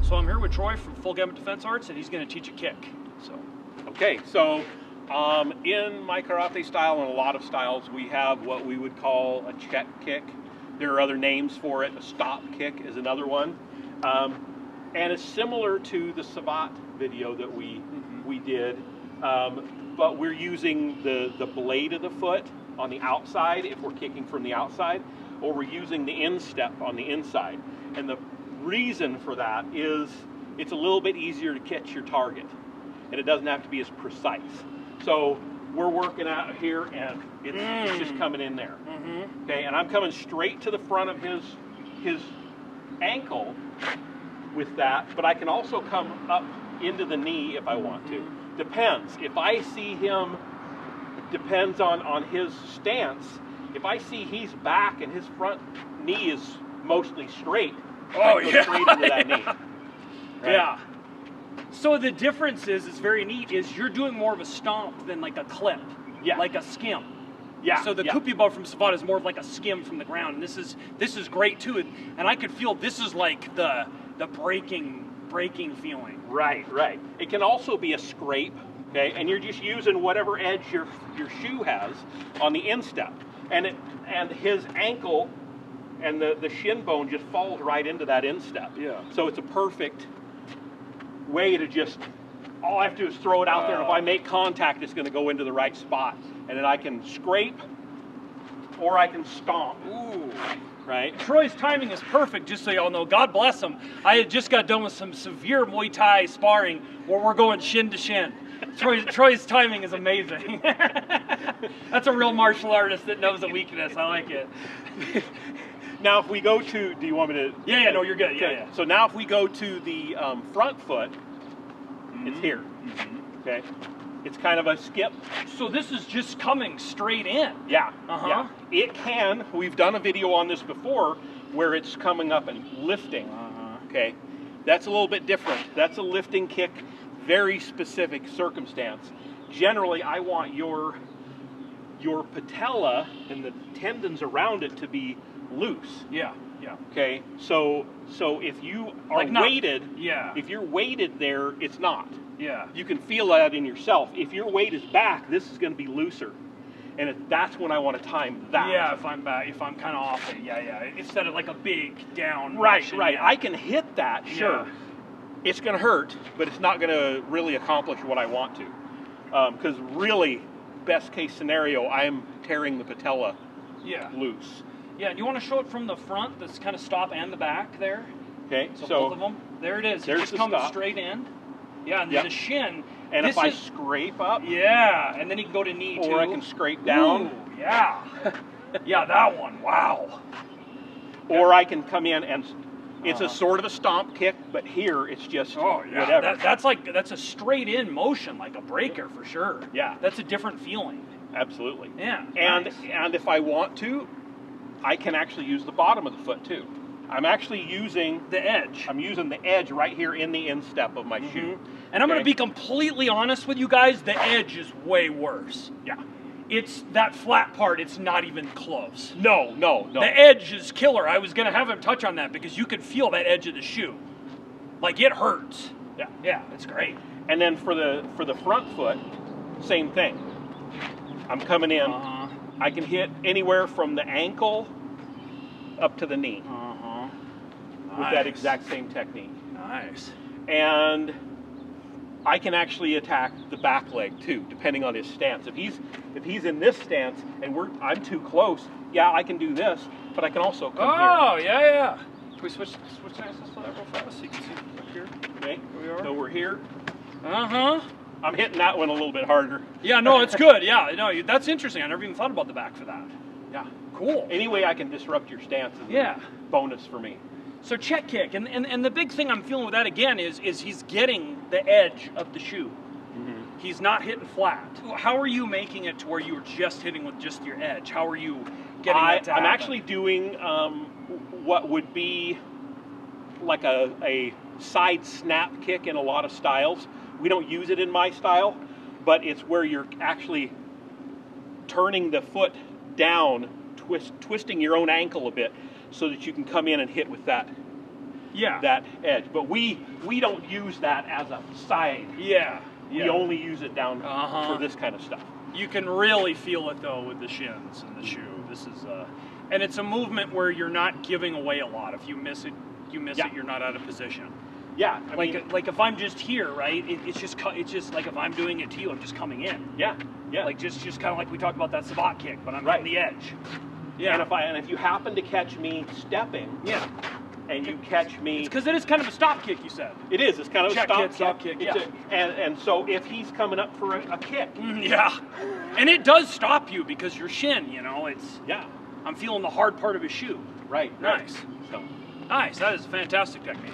So I'm here with Troy from Full Gamut Defense Arts, and he's going to teach a kick. So. Okay, so in my karate style and a lot of styles, we have what we would call a check kick. There are other names for it. A stop kick is another one. And it's similar to the Savate video that we did, but we're using the blade of the foot on the outside if we're kicking from the outside, or we're using the instep on the inside. And the reason for that is it's a little bit easier to catch your target, and it doesn't have to be as precise. So we're working out here, and it's just coming in there. Okay, and I'm coming straight to the front of his ankle with that, but I can also come up into the knee if I want to. Depends. If I see him, depends on his stance. If I see he's back and his front knee is mostly straight, I go straight into that knee. Right? Yeah. So the difference is, it's very neat, is you're doing more of a stomp than like a clip, like a skim. Yeah. So the Kupiba from Savate is more of like a skim from the ground, and this is great too. And I could feel this is like the breaking feeling. Right. It can also be a scrape, okay, and you're just using whatever edge your shoe has on the instep, and his ankle and the shin bone just falls right into that instep. Yeah. So it's a perfect way to just, all I have to do is throw it out there, and if I make contact, it's going to go into the right spot, and then I can scrape or I can stomp. Ooh. Right? Troy's timing is perfect, just so y'all know. God bless him. I had just got done with some severe Muay Thai sparring where we're going shin to shin. Troy's timing is amazing. That's a real martial artist that knows a weakness. I like it. Now, if we go to, do you want me to? Yeah, no, you're good. Okay. Yeah. So now if we go to the front foot, it's here. Okay. It's kind of a skip. So this is just coming straight in. Yeah. It can. We've done a video on this before where it's coming up and lifting. Okay. That's a little bit different. That's a lifting kick, very specific circumstance. Generally, I want your patella and the tendons around it to be loose. Yeah. Okay. So if you are weighted, if you're weighted there, it's not. Yeah. You can feel that in yourself. If your weight is back, this is going to be looser. And that's when I want to time that. Yeah, if I'm back, if I'm kind of off it. Yeah. Instead of like a big down. Right. motion, I can hit that, sure. Yeah. It's going to hurt, but it's not going to really accomplish what I want to. Because really, best case scenario, I'm tearing the patella loose. Yeah, and you want to show it from the front, this kind of stop, and the back there? Okay, so both of them. There it is. There's just the coming stop. Straight in. Yeah, and then the shin. And if I scrape up. Yeah, and then you can go to knee too. Or I can scrape down. Ooh, yeah. Yeah, that one. Wow. Or I can come in and it's a sort of a stomp kick, but here it's just whatever. That's a straight in motion, like a breaker for sure. Yeah. That's a different feeling. Absolutely. Yeah. And if I want to, I can actually use the bottom of the foot too. I'm actually using the edge. I'm using the edge right here in the instep of my shoe. And I'm going to be completely honest with you guys, the edge is way worse. Yeah. It's that flat part, it's not even close. No. The edge is killer. I was going to have him touch on that because you can feel that edge of the shoe. Like it hurts. Yeah, it's great. And then for the front foot, same thing. I'm coming in. I can hit anywhere from the ankle up to the knee. With that exact same technique. Nice. And I can actually attack the back leg too, depending on his stance. If he's in this stance and I'm too close, I can do this, but I can also come here. Oh, yeah. Can we switch stances for that real fast so you can see up here? Okay. Here we are. So we're here. I'm hitting that one a little bit harder. Yeah, no, it's good. Yeah, no, that's interesting. I never even thought about the back for that. Yeah. Cool. Any way I can disrupt your stance is a bonus for me. So check kick, and the big thing I'm feeling with that again is he's getting the edge of the shoe. He's not hitting flat. How are you making it to where you were just hitting with just your edge? How are you getting that to happen? I'm actually doing what would be like a side snap kick in a lot of styles. We don't use it in my style, but it's where you're actually turning the foot down, twisting your own ankle a bit so that you can come in and hit with that Yeah. that edge. But we don't use that as a side. Yeah. We Yeah. only use it down Uh-huh. for this kind of stuff. You can really feel it though with the shins and the shoe. This is and it's a movement where you're not giving away a lot. If you miss it, you miss Yeah. it. You're not out of position. Yeah, I mean, Like if I'm just here, right? It's just like if I'm doing it to you, I'm just coming in. yeah. Like just kind of like we talked about that sabot kick, but I'm Right. on the edge. Yeah. And if you happen to catch me stepping, Yeah. and you catch me, It's because it is kind of a stop kick. You said. it is. It's kind of Check a kick, stop stop kick, It's yeah. and so if he's coming up for a kick, Yeah. And it does stop you because your shin. You know, it's. yeah, I'm feeling the hard part of his shoe. right. Nice. So, Nice. That is a fantastic technique.